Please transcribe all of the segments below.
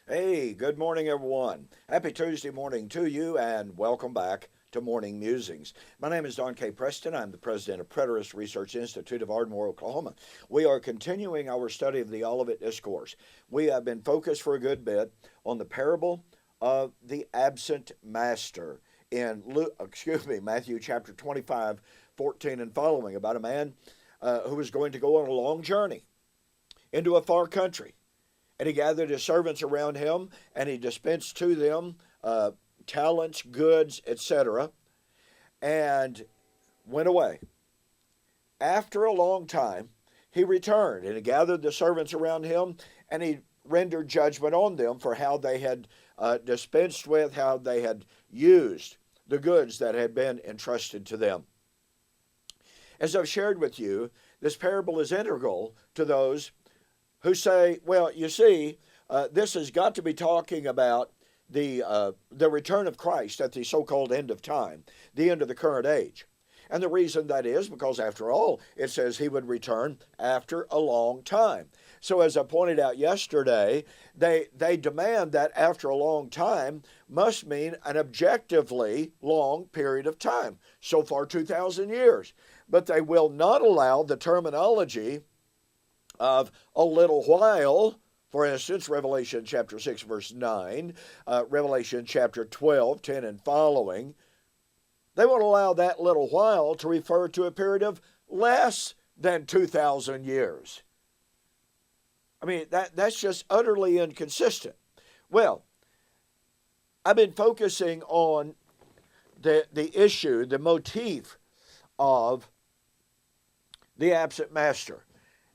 Hey, good morning, everyone. Happy Tuesday morning to you, and welcome back to Morning Musings. My name is Don K. Preston. I'm the president of Preterist Research Institute of Ardmore, Oklahoma. We are continuing our study of the Olivet Discourse. We have been focused for a good bit on the parable of the absent master in Matthew chapter 25, 14 and following, about a man who was going to go on a long journey into a far country. And he gathered his servants around him, and he dispensed to them talents, goods, etc., and went away. After a long time, he returned, and he gathered the servants around him, and he rendered judgment on them for how they had dispensed with, how they had used the goods that had been entrusted to them. As I've shared with you, this parable is integral to those who say, well, you see, this has got to be talking about the return of Christ at the so-called end of time, the end of the current age. And the reason that is because, after all, it says he would return after a long time. So as I pointed out yesterday, they demand that after a long time must mean an objectively long period of time, so far 2,000 years. But they will not allow the terminology of a little while. For instance, Revelation chapter 6, verse 9, Revelation chapter 12, 10 and following. They won't allow that little while to refer to a period of less than 2,000 years. I mean, that's just utterly inconsistent. Well, I've been focusing on the issue, the motif of the absent master.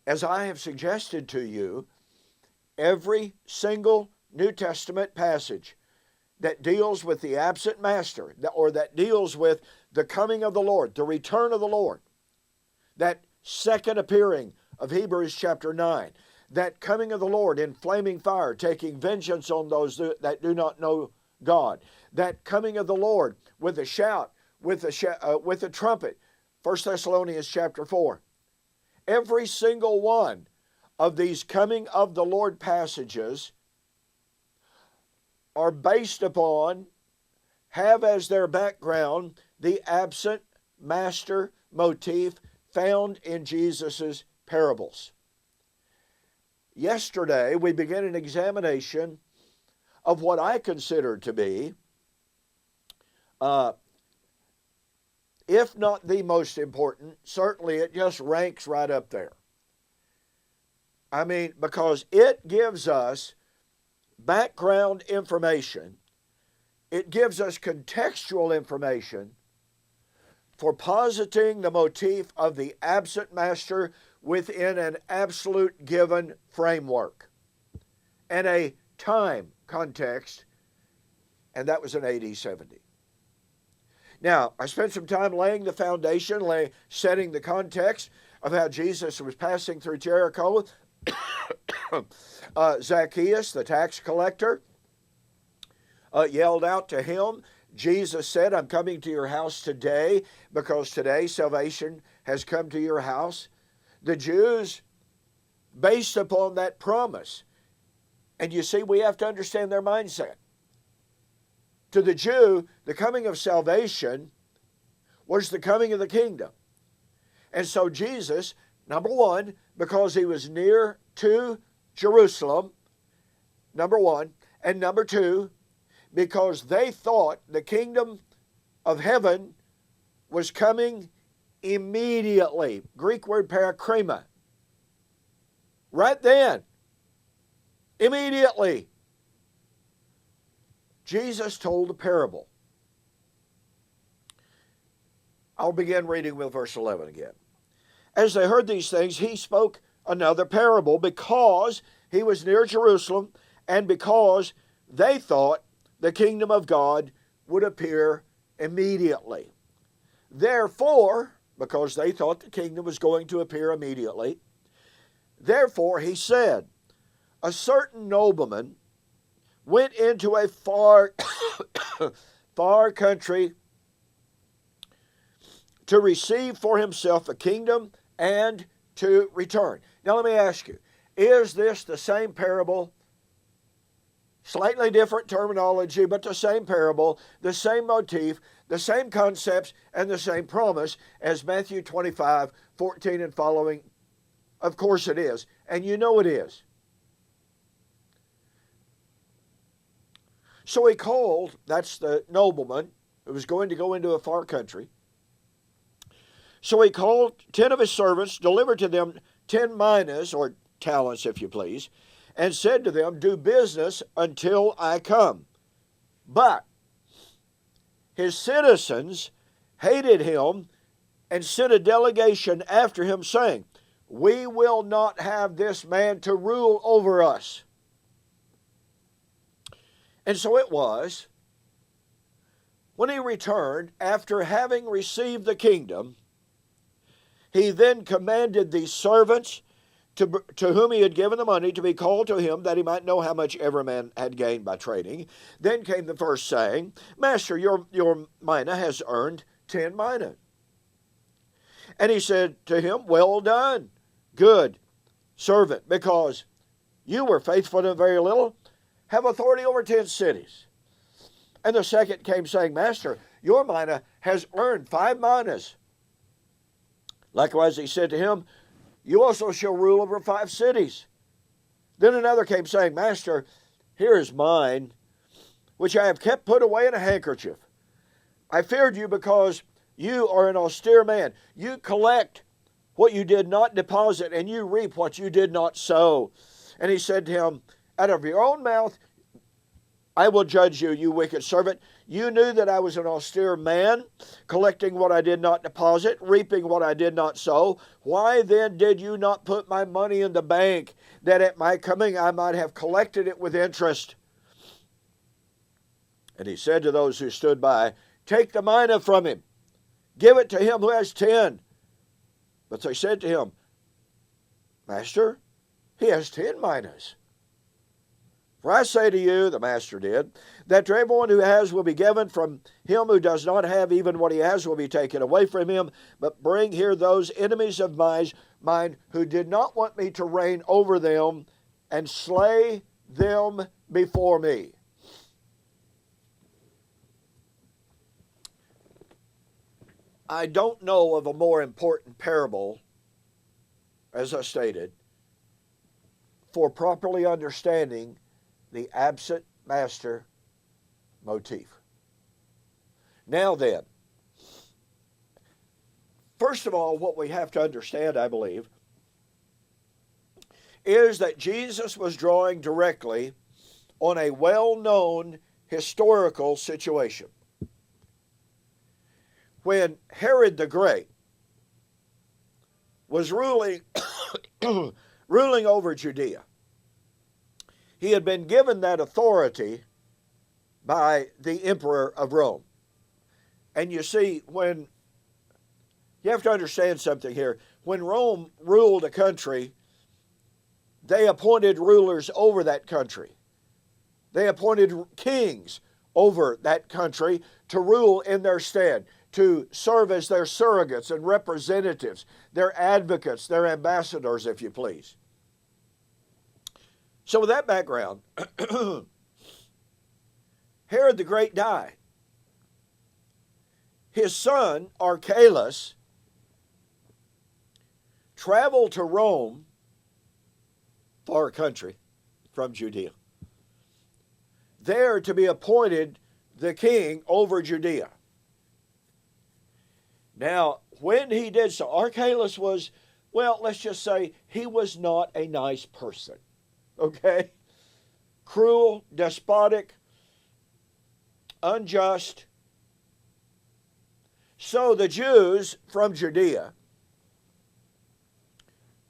As I have suggested to you, every single New Testament passage that deals with the absent master, or that deals with the coming of the Lord, the return of the Lord, that second appearing of Hebrews chapter 9, that coming of the Lord in flaming fire, taking vengeance on those that do not know God, that coming of the Lord with a shout, with a trumpet, 1 Thessalonians chapter 4. Every single one of these coming of the Lord passages are based upon, have as their background, the absent master motif found in Jesus' parables. Yesterday, we began an examination of what I consider to be, if not the most important, certainly it just ranks right up there. I mean, because it gives us background information, it gives us contextual information for positing the motif of the absent master within an absolute given framework and a time context, and that was in AD 70. Now, I spent some time laying the foundation, setting the context of how Jesus was passing through Jericho. Zacchaeus, the tax collector, yelled out to him. Jesus said, I'm coming to your house today because today salvation has come to your house. The Jews, based upon that promise, and you see, we have to understand their mindset. To the Jew, the coming of salvation was the coming of the kingdom. And so Jesus, number one, because he was near to Jerusalem, number one, and number two, because they thought the kingdom of heaven was coming immediately. Greek word parakrima. Right then. Immediately. Jesus told a parable. I'll begin reading with verse 11 again. As they heard these things, he spoke another parable because he was near Jerusalem and because they thought the kingdom of God would appear immediately. Therefore, because they thought the kingdom was going to appear immediately, therefore he said, a certain nobleman went into a far country to receive for himself a kingdom and to return. Now let me ask you, is this the same parable Slightly different terminology, but the same parable, the same motif, the same concepts, and the same promise as Matthew 25:14 and following. Of course it is, and you know it is. So he called, that's the nobleman who was going to go into a far country. So he called 10 of his servants, delivered to them 10 minas, or talents if you please, and said to them, do business until I come. But his citizens hated him and sent a delegation after him, saying, we will not have this man to rule over us. And so it was, when he returned, after having received the kingdom, he then commanded these servants to whom he had given the money to be called to him, that he might know how much every man had gained by trading. Then came the first, saying, Master, your mina has earned 10 mina. And he said to him, well done, good servant, because you were faithful in very little, have authority over 10 cities. And the second came, saying, Master, your mina has earned 5 minas. Likewise he said to him, you also shall rule over 5 cities. Then another came, saying, Master, here is mine, which I have kept put away in a handkerchief. I feared you because you are an austere man. You collect what you did not deposit, and you reap what you did not sow. And he said to him, out of your own mouth I will judge you, you wicked servant. You knew that I was an austere man, collecting what I did not deposit, reaping what I did not sow. Why then did you not put my money in the bank, that at my coming I might have collected it with interest? And he said to those who stood by, take the mina from him, give it to him who has 10. But they said to him, Master, he has 10 minas. For I say to you, the master did, that to everyone who has will be given, from him who does not have, even what he has will be taken away from him. But bring here those enemies of mine who did not want me to reign over them, and slay them before me. I don't know of a more important parable, as I stated, for properly understanding the absent master motif. Now then, first of all, what we have to understand, I believe, is that Jesus was drawing directly on a well-known historical situation. When Herod the Great was ruling over Judea, he had been given that authority by the emperor of Rome. And you see, when you have to understand something here, when Rome ruled a country, they appointed rulers over that country. They appointed kings over that country to rule in their stead, to serve as their surrogates and representatives, their advocates, their ambassadors, if you please. So with that background, Herod the Great died. His son, Archelaus, traveled to Rome, far country from Judea, there to be appointed the king over Judea. Now, when he did so, Archelaus was, well, let's just say he was not a nice person. Okay? Cruel, despotic, unjust. So the Jews from Judea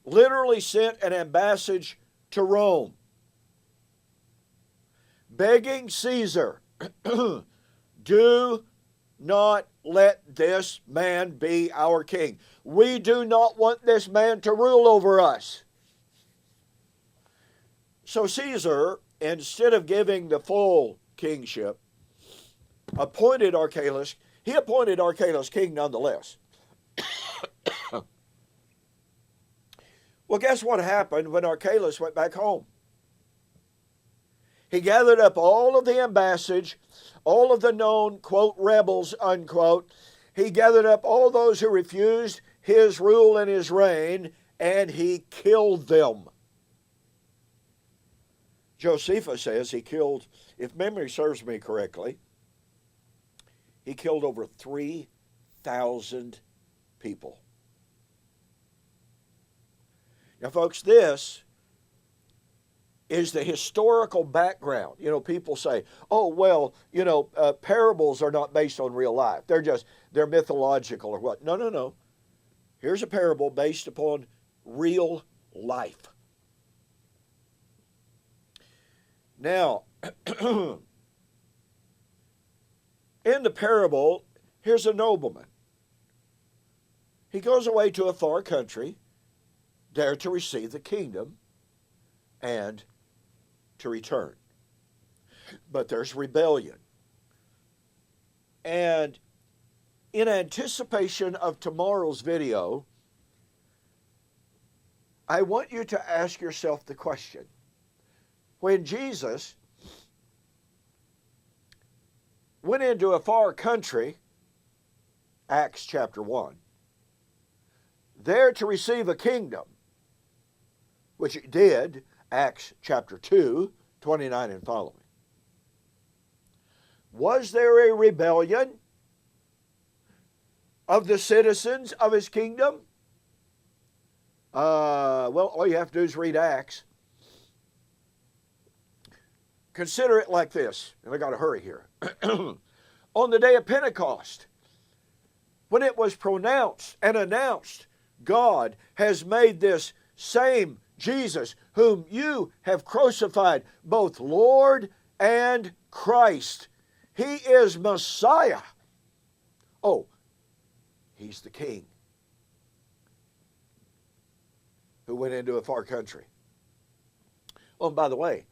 literally sent an embassage to Rome, begging Caesar, do not let this man be our king. We do not want this man to rule over us. So Caesar, instead of giving the full kingship, appointed Archelaus. He appointed Archelaus king nonetheless. Well, guess what happened when Archelaus went back home? He gathered up all of the ambassage, all of the known, quote, rebels, unquote. He gathered up all those who refused his rule and his reign, and he killed them. Josephus says he killed, if memory serves me correctly, he killed over 3,000 people. Now, folks, this is the historical background. You know, people say, oh, well, parables are not based on real life. They're mythological or what. No. Here's a parable based upon real life. Now, in the parable, here's a nobleman. He goes away to a far country, there to receive the kingdom and to return. But there's rebellion. And in anticipation of tomorrow's video, I want you to ask yourself the question. When Jesus went into a far country, Acts chapter 1, there to receive a kingdom, which he did, Acts chapter 2, 29 and following. Was there a rebellion of the citizens of his kingdom? Well, all you have to do is read Acts. Consider it like this, and I got to hurry here. On the day of Pentecost, when it was pronounced and announced, God has made this same Jesus, whom you have crucified, both Lord and Christ. He is Messiah. Oh, he's the King who went into a far country. Oh, and by the way,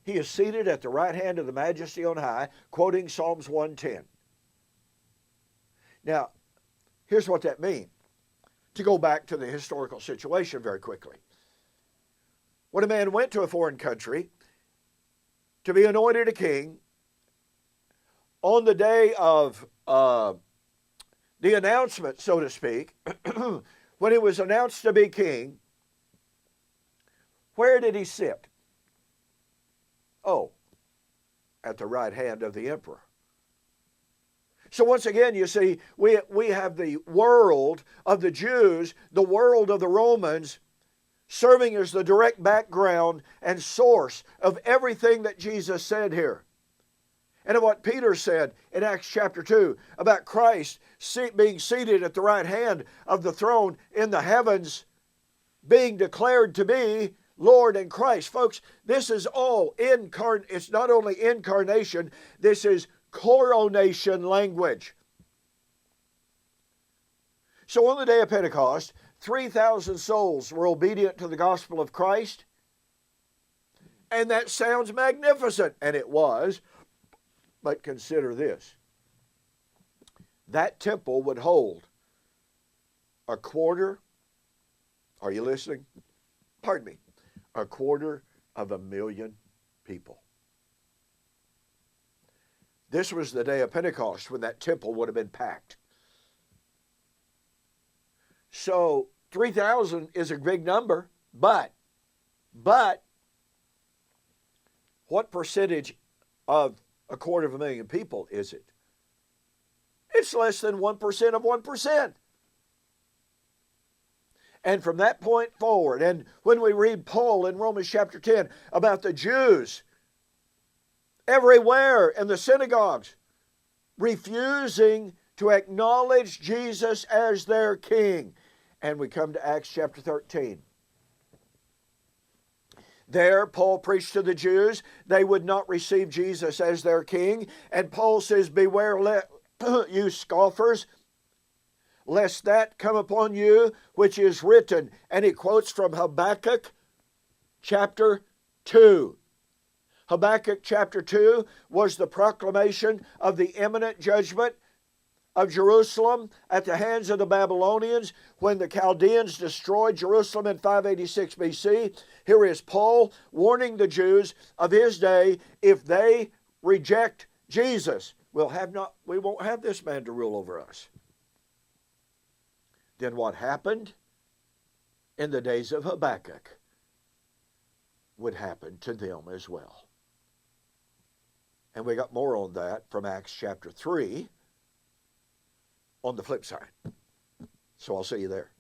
he is seated at the right hand of the Majesty on high, quoting Psalms 110. Now, here's what that means. To go back to the historical situation very quickly. When a man went to a foreign country to be anointed a king, on the day of the announcement, so to speak, when he was announced to be king, where did he sit? Oh, at the right hand of the emperor. So once again, you see, we have the world of the Jews, the world of the Romans, serving as the direct background and source of everything that Jesus said here. And of what Peter said in Acts chapter 2 about Christ being seated at the right hand of the throne in the heavens, being declared to be Lord and Christ. Folks, this is all it's not only incarnation, this is coronation language. So on the day of Pentecost, 3,000 souls were obedient to the gospel of Christ. And that sounds magnificent, and it was. But consider this. That temple would hold a quarter, are you listening? Pardon me. 250,000 people. This was the day of Pentecost when that temple would have been packed. So 3,000 is a big number, but what percentage of 250,000 people is it? It's less than 1% of 1%. And from that point forward, and when we read Paul in Romans chapter 10 about the Jews everywhere in the synagogues refusing to acknowledge Jesus as their king. And we come to Acts chapter 13. There, Paul preached to the Jews. They would not receive Jesus as their king. And Paul says, beware, you scoffers, lest that come upon you which is written. And he quotes from Habakkuk chapter 2. Habakkuk chapter 2 was the proclamation of the imminent judgment of Jerusalem at the hands of the Babylonians when the Chaldeans destroyed Jerusalem in 586 BC. Here is Paul warning the Jews of his day, if they reject Jesus, we won't have this man to rule over us. Then what happened in the days of Habakkuk would happen to them as well. And we got more on that from Acts chapter 3 on the flip side. So I'll see you there.